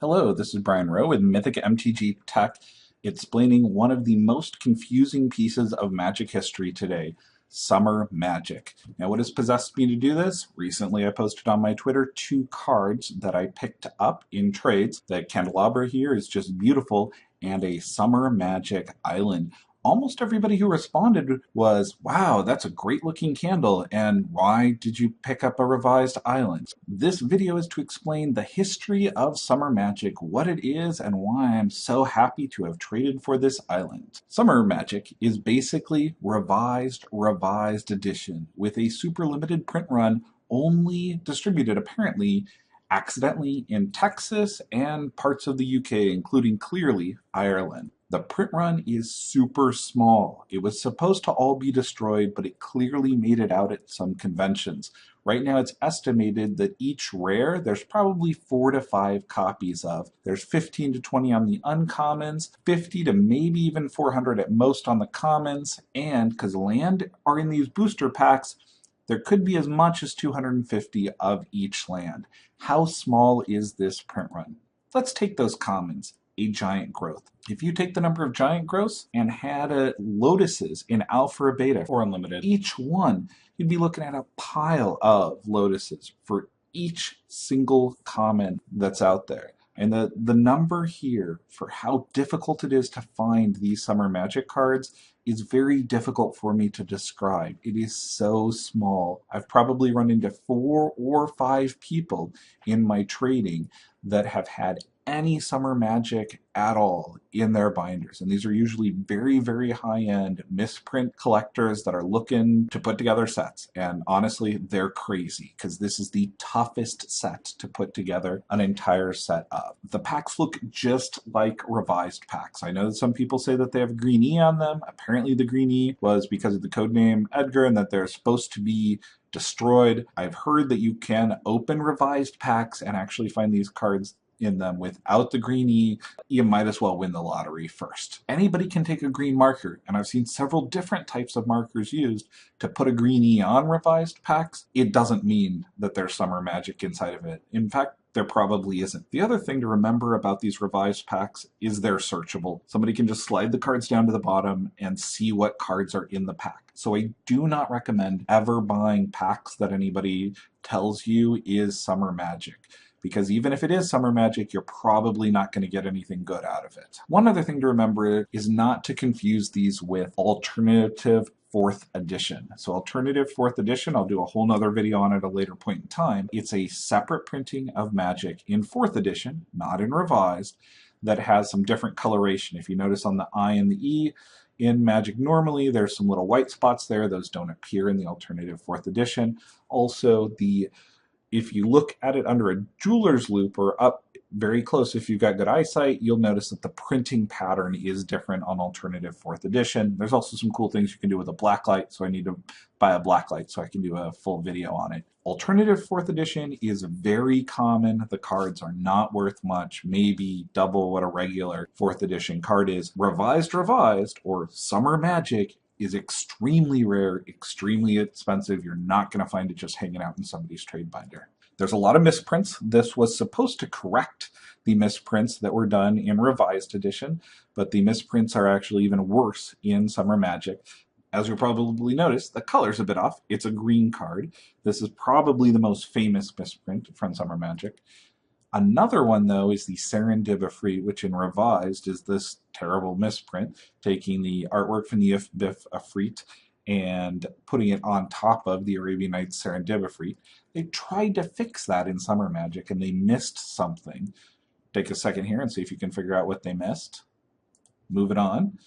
Hello, this is Brian Rowe with Mythic MTG Tech, explaining one of the most confusing pieces of Magic history today, Summer Magic. Now, what has possessed me to do this? Recently, I posted on my Twitter 2 cards that I picked up in trades. The candelabra here is just beautiful, and a Summer Magic island. Almost everybody who responded was, wow, that's a great looking candle, and why did you pick up a revised island? This video is to explain the history of Summer Magic, what it is, and why I'm so happy to have traded for this island. Summer Magic is basically revised edition, with a super limited print run only distributed apparently accidentally in Texas and parts of the UK, including clearly Ireland. The print run is super small. It was supposed to all be destroyed, but it clearly made it out at some conventions. Right now it's estimated that each rare there's probably 4 to 5 copies of. There's 15 to 20 on the uncommons, 50 to maybe even 400 at most on the commons, and because land are in these booster packs, there could be as much as 250 of each land. How small is this print run? Let's take those commons. A giant growth. If you take the number of giant growths and had lotuses in alpha or beta or unlimited, each one, you'd be looking at a pile of lotuses for each single common that's out there. And the number here for how difficult it is to find these Summer Magic cards is very difficult for me to describe. It is so small. I've probably run into 4 or 5 people in my trading that have had any Summer Magic at all in their binders. And these are usually very, very high-end misprint collectors that are looking to put together sets. And honestly, they're crazy because this is the toughest set to put together an entire set of. The packs look just like revised packs. I know that some people say that they have green E on them. Apparently the green E was because of the codename Edgar and that they're supposed to be destroyed. I've heard that you can open revised packs and actually find these cards in them without the green E. You might as well win the lottery first. Anybody can take a green marker, and I've seen several different types of markers used to put a green E on revised packs. It doesn't mean that there's Summer Magic inside of it. In fact, there probably isn't. The other thing to remember about these revised packs is they're searchable. Somebody can just slide the cards down to the bottom and see what cards are in the pack. So I do not recommend ever buying packs that anybody tells you is Summer Magic, because even if it is Summer Magic, you're probably not going to get anything good out of it. One other thing to remember is not to confuse these with alternative 4th edition. So alternative 4th edition, I'll do a whole nother video on it at a later point in time. It's a separate printing of Magic in 4th edition, not in revised, that has some different coloration. If you notice on the I and the E, in Magic normally, there's some little white spots there. Those don't appear in the alternative 4th edition. Also, if you look at it under a jeweler's loop or up very close, if you've got good eyesight, you'll notice that the printing pattern is different on alternative 4th edition. There's also some cool things you can do with a blacklight, so I need to buy a blacklight so I can do a full video on it. Alternative 4th edition is very common. The cards are not worth much, maybe double what a regular 4th edition card is. Revised, or Summer Magic is extremely rare, extremely expensive. You're not going to find it just hanging out in somebody's trade binder. There's a lot of misprints. This was supposed to correct the misprints that were done in revised edition, but the misprints are actually even worse in Summer Magic. As you'll probably notice, the color's a bit off. It's a green card. This is probably the most famous misprint from Summer Magic. Another one, though, is the Serendib, which in revised is this terrible misprint, taking the artwork from the If-Bif Afrit and putting it on top of the Arabian Nights Serendib. They tried to fix that in Summer Magic, and they missed something. Take a second here and see if you can figure out what they missed. Move it on.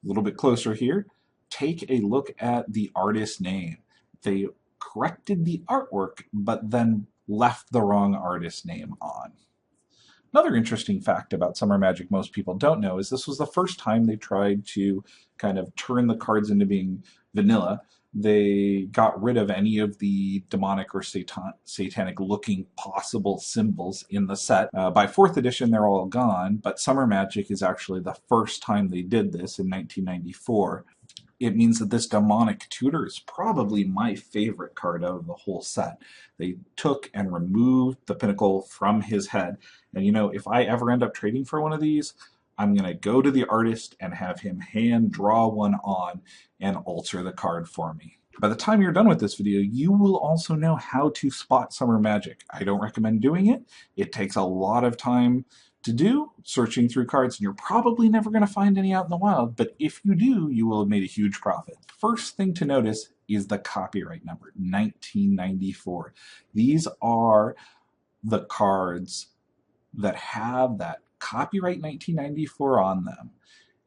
A little bit closer here. Take a look at the artist name. They corrected the artwork, but then left the wrong artist name on. Another interesting fact about Summer Magic most people don't know is this was the first time they tried to kind of turn the cards into being vanilla. They got rid of any of the demonic or satanic looking possible symbols in the set. By 4th edition they're all gone, but Summer Magic is actually the first time they did this in 1994. It means that this Demonic Tutor is probably my favorite card out of the whole set. They took and removed the pinnacle from his head. And you know, if I ever end up trading for one of these, I'm going to go to the artist and have him hand draw one on and alter the card for me. By the time you're done with this video, you will also know how to spot summer magic. I don't recommend doing it. It takes a lot of time to do, searching through cards, and you're probably never going to find any out in the wild, but if you do, you will have made a huge profit. First thing to notice is the copyright number, 1994. These are the cards that have that copyright 1994 on them,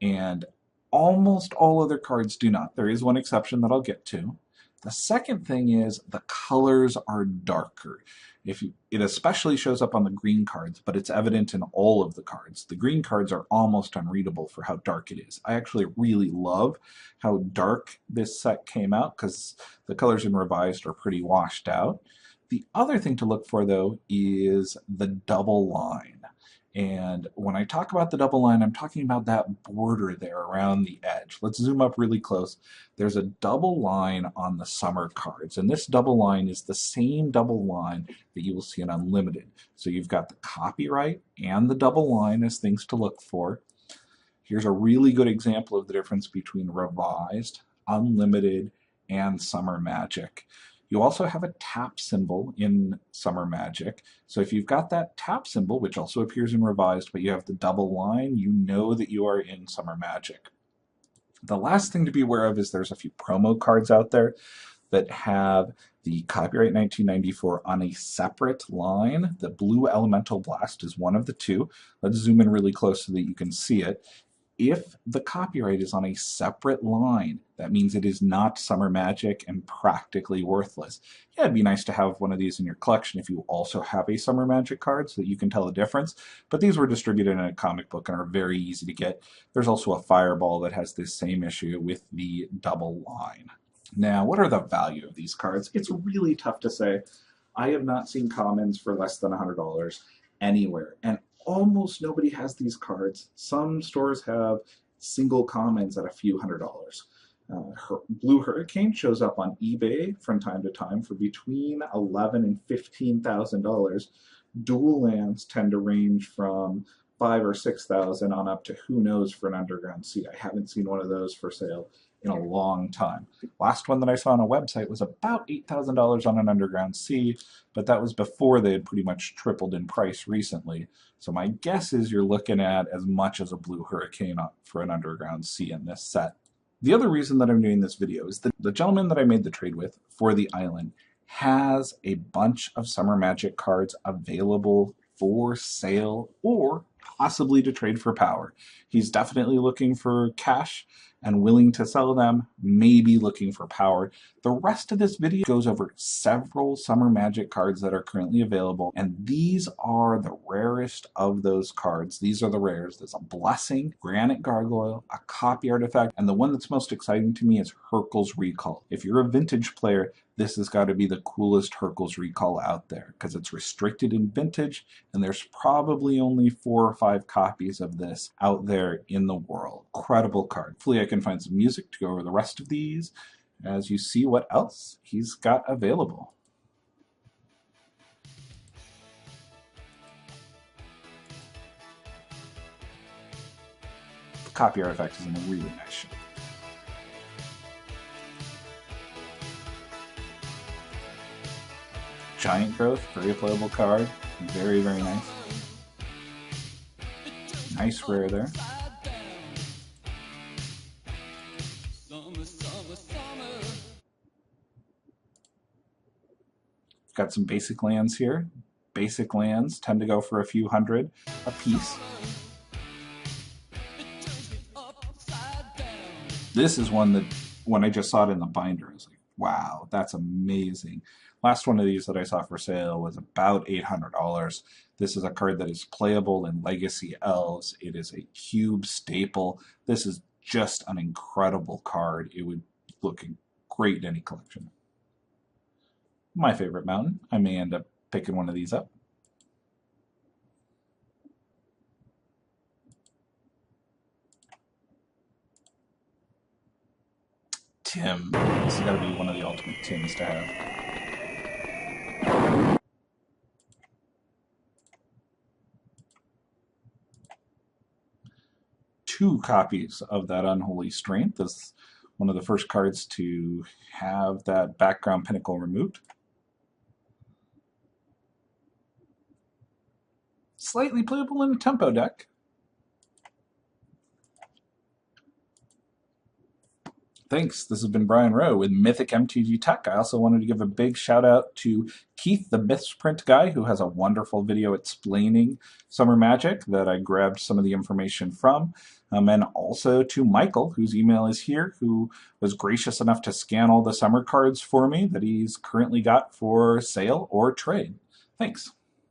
and almost all other cards do not. There is one exception that I'll get to. The second thing is the colors are darker. It especially shows up on the green cards, but it's evident in all of the cards. The green cards are almost unreadable for how dark it is. I actually really love how dark this set came out because the colors in Revised are pretty washed out. The other thing to look for, though, is the double line. And when I talk about the double line, I'm talking about that border there around the edge. Let's zoom up really close. There's a double line on the summer cards, and this double line is the same double line that you will see in Unlimited. So you've got the copyright and the double line as things to look for. Here's a really good example of the difference between Revised, Unlimited, and Summer Magic. You also have a tap symbol in Summer Magic. So if you've got that tap symbol, which also appears in Revised, but you have the double line, you know that you are in Summer Magic. The last thing to be aware of is there's a few promo cards out there that have the copyright 1994 on a separate line. The Blue Elemental Blast is one of the two. Let's zoom in really close so that you can see it. If the copyright is on a separate line, that means it is not Summer Magic and practically worthless. Yeah, it'd be nice to have one of these in your collection if you also have a Summer Magic card so that you can tell the difference, but these were distributed in a comic book and are very easy to get. There's also a Fireball that has this same issue with the double line. Now, what are the value of these cards? It's really tough to say. I have not seen commons for less than $100 anywhere, and almost nobody has these cards. Some stores have single commons at a few $100s. Blue Hurricane shows up on eBay from time to time for between $11,000 and $15,000. Dual lands tend to range from $5,000 or $6,000 on up to who knows for an Underground Sea. I haven't seen one of those for sale in a long time. Last one that I saw on a website was about $8,000 on an Underground Sea, but that was before they had pretty much tripled in price recently. So my guess is you're looking at as much as a Blue Hurricane for an Underground Sea in this set. The other reason that I'm doing this video is that the gentleman that I made the trade with for the island has a bunch of Summer Magic cards available for sale or possibly to trade for power. He's definitely looking for cash and willing to sell them, maybe looking for power. The rest of this video goes over several Summer Magic cards that are currently available, and these are the rarest of those cards. These are the rares. There's a Blessing, Granite Gargoyle, a Copy Artifact, and the one that's most exciting to me is Hurkyl's Recall. If you're a Vintage player, this has got to be the coolest Hurkyl's Recall out there because it's restricted in Vintage, and there's probably only 4 or 5 copies of this out there in the world. Incredible card. Hopefully I can find some music to go over the rest of these as you see what else he's got available. The Copy Artifact is in a really nice shape. Giant Growth, very playable card. Very, very nice. Nice rare there. Got some basic lands here. Basic lands tend to go for a few hundred a piece. This is one that, when I just saw it in the binder, I was like, wow, that's amazing. Last one of these that I saw for sale was about $800. This is a card that is playable in Legacy Elves. It is a cube staple. This is just an incredible card. It would look great in any collection. My favorite mountain. I may end up picking one of these up. Tim. This has got to be one of the ultimate Tims to have. Two copies of that Unholy Strength. This is one of the first cards to have that background pinnacle removed. Slightly playable in a tempo deck. Thanks. This has been Brian Rowe with Mythic MTG Tech. I also wanted to give a big shout out to Keith, the Misprint guy, who has a wonderful video explaining Summer Magic that I grabbed some of the information from. And also to Michael, whose email is here, who was gracious enough to scan all the summer cards for me that he's currently got for sale or trade. Thanks.